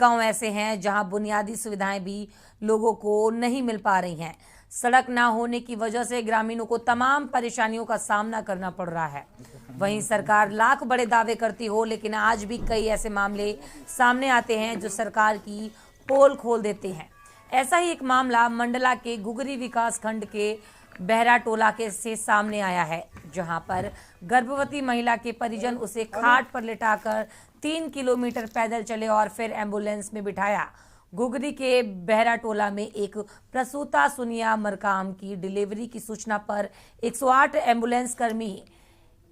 गांव ऐसे हैं जहां बुनियादी सुविधाएं भी लोगों को नहीं मिल पा रही हैं। सड़क ना होने की वजह से ग्रामीणों को तमाम परेशानियों का सामना करना पड़ रहा है। वहीं सरकार लाख बड़े दावे करती हो, लेकिन आज भी कई ऐसे मामले सामने आते हैं जो सरकार की पोल खोल देते हैं। ऐसा ही एक मामला मंडला के गुगरी विकास खंड के बहरा टोला के से सामने आया है, जहां पर गर्भवती महिला के परिजन उसे खाट पर लिटाकर 3 किलोमीटर पैदल चले और फिर एम्बुलेंस में बिठाया। गुगरी के बहरा टोला में एक प्रसूता सुनिया मरकाम की डिलीवरी की सूचना पर 108 एम्बुलेंस कर्मी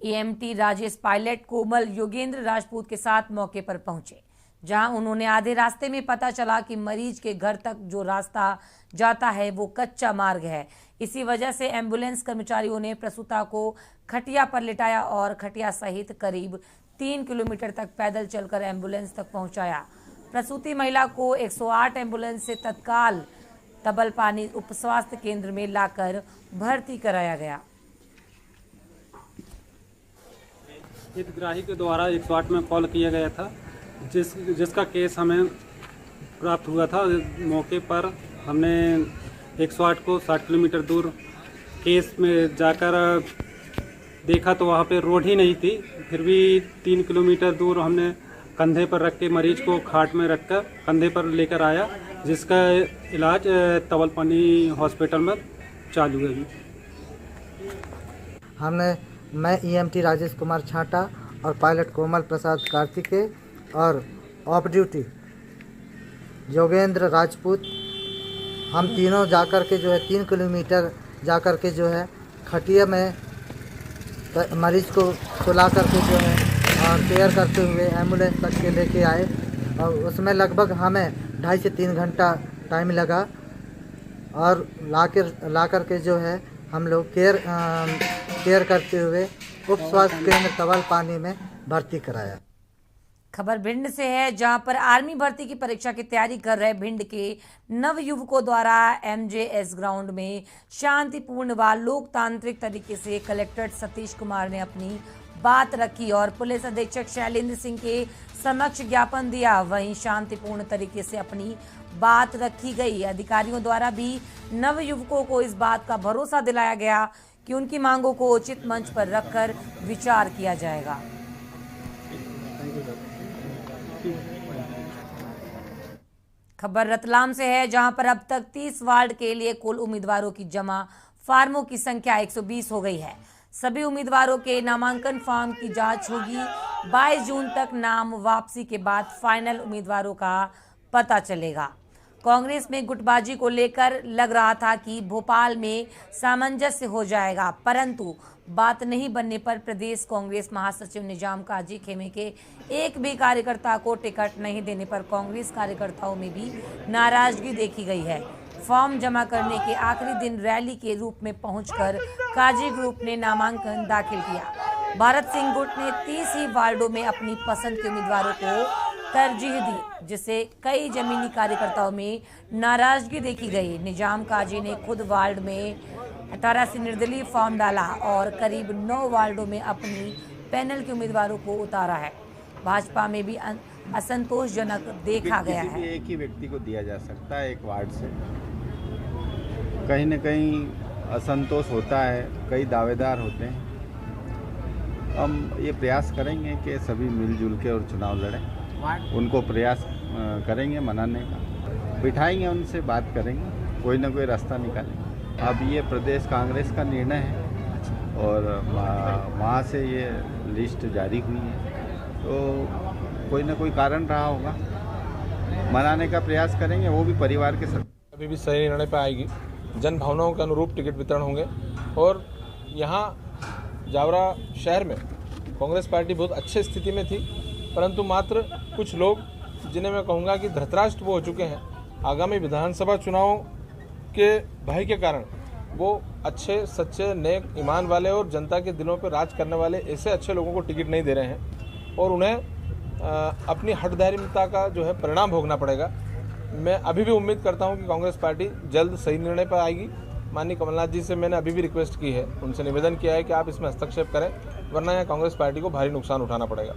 एएमटी राजेश पायलट कोमल योगेंद्र राजपूत के साथ मौके पर पहुंचे, जहां उन्होंने आधे रास्ते में पता चला कि मरीज के घर तक जो रास्ता जाता है वो कच्चा मार्ग है। इसी वजह से एम्बुलेंस कर्मचारियों ने प्रसूता को खटिया पर लिटाया और खटिया सहित करीब 3 किलोमीटर तक पैदल चलकर एम्बुलेंस तक पहुंचाया। प्रसूति महिला को 108 एम्बुलेंस से तत्काल तबलपानी उप स्वास्थ्य केंद्र में लाकर भर्ती कराया गया। हितग्राही के द्वारा 108 में कॉल किया गया था, जिसका केस हमें प्राप्त हुआ था। मौके पर हमने 108 को 60 किलोमीटर दूर केस में जाकर देखा तो वहाँ पे रोड ही नहीं थी। फिर भी 3 किलोमीटर दूर हमने कंधे पर रख के मरीज को खाट में रखकर कंधे पर लेकर आया, जिसका इलाज तबलपानी हॉस्पिटल में चालू है। मैं ईएमटी राजेश कुमार छाटा और पायलट कोमल प्रसाद कार्तिकेय और ऑफ ड्यूटी योगेंद्र राजपूत, हम तीनों जाकर के जो है 3 किलोमीटर जाकर के जो है खटिया में मरीज को सुला करके जो है और केयर करते हुए एम्बुलेंस तक के लेके आए, और उसमें लगभग हमें 2.5 से 3 घंटा टाइम लगा और ला करके जो है हम लोग केयर करते हुए उप स्वास्थ्य केंद्र तबलपानी में भर्ती कराया। खबर भिंड से है, जहां पर आर्मी भर्ती की परीक्षा की तैयारी कर रहे भिंड के नव युवकों द्वारा एमजेएस ग्राउंड में शांतिपूर्ण व लोकतांत्रिक तरीके से कलेक्टर सतीश कुमार ने अपनी बात रखी और पुलिस अधीक्षक शैलेंद्र सिंह के समक्ष ज्ञापन दिया। वहीं शांतिपूर्ण तरीके से अपनी बात रखी गई। अधिकारियों द्वारा भी नव युवकों को इस बात का भरोसा दिलाया गया कि उनकी मांगों को उचित मंच पर रखकर विचार किया जाएगा। खबर रतलाम से है, जहां पर अब तक 30 वार्ड के लिए कुल उम्मीदवारों की जमा फार्मों की संख्या 120 हो गई है। सभी उम्मीदवारों के नामांकन फॉर्म की जांच होगी। 22 जून तक नाम वापसी के बाद फाइनल उम्मीदवारों का पता चलेगा। कांग्रेस में गुटबाजी को लेकर लग रहा था कि भोपाल में सामंजस्य हो जाएगा, परंतु बात नहीं बनने पर प्रदेश कांग्रेस महासचिव निजाम काजी खेमे के एक भी कार्यकर्ता को टिकट नहीं देने पर कांग्रेस कार्यकर्ताओं में भी नाराजगी देखी गई है। फॉर्म जमा करने के आखिरी दिन रैली के रूप में पहुंचकर काजी ग्रुप ने नामांकन दाखिल किया। भारत सिंह गुट ने 30 ही वार्डों में अपनी पसंद के उम्मीदवारों को तरजीह दी, जिससे कई जमीनी कार्यकर्ताओं में नाराजगी देखी गई। निजाम काजी ने खुद वार्ड में 18 से निर्दलीय फॉर्म डाला और करीब 9 वार्डों में अपनी पैनल के उम्मीदवारों को उतारा है। भाजपा में भी असंतोषजनक देखा गया है। एक ही व्यक्ति को दिया जा सकता है एक वार्ड से, कहीं न कहीं असंतोष होता है, कई दावेदार होते हैं। हम ये प्रयास करेंगे कि सभी मिलजुल के और चुनाव लड़ें, उनको प्रयास करेंगे मनाने का, बिठाएंगे, उनसे बात करेंगे, कोई ना कोई रास्ता निकालेंगे। अब ये प्रदेश कांग्रेस का निर्णय है और वहाँ से ये लिस्ट जारी हुई है, तो कोई ना कोई कारण रहा होगा, मनाने का प्रयास करेंगे, वो भी परिवार के साथ। अभी भी सही निर्णय पर आएगी, जन भावनाओं के अनुरूप टिकट वितरण होंगे। और यहाँ जावरा शहर में कांग्रेस पार्टी बहुत अच्छी स्थिति में थी, परंतु मात्र कुछ लोग, जिन्हें मैं कहूँगा कि धृतराष्ट्र वो हो चुके हैं, आगामी विधानसभा चुनाव के भय के कारण वो अच्छे सच्चे नेक ईमान वाले और जनता के दिलों पर राज करने वाले ऐसे अच्छे लोगों को टिकट नहीं दे रहे हैं और उन्हें अपनी हठधैर्यता का जो है परिणाम भोगना पड़ेगा। मैं अभी भी उम्मीद करता हूं कि कांग्रेस पार्टी जल्द सही निर्णय पर आएगी। माननीय कमलनाथ जी से मैंने अभी भी रिक्वेस्ट की है, उनसे निवेदन किया है कि आप इसमें हस्तक्षेप करें, वरना यह कांग्रेस पार्टी को भारी नुकसान उठाना पड़ेगा।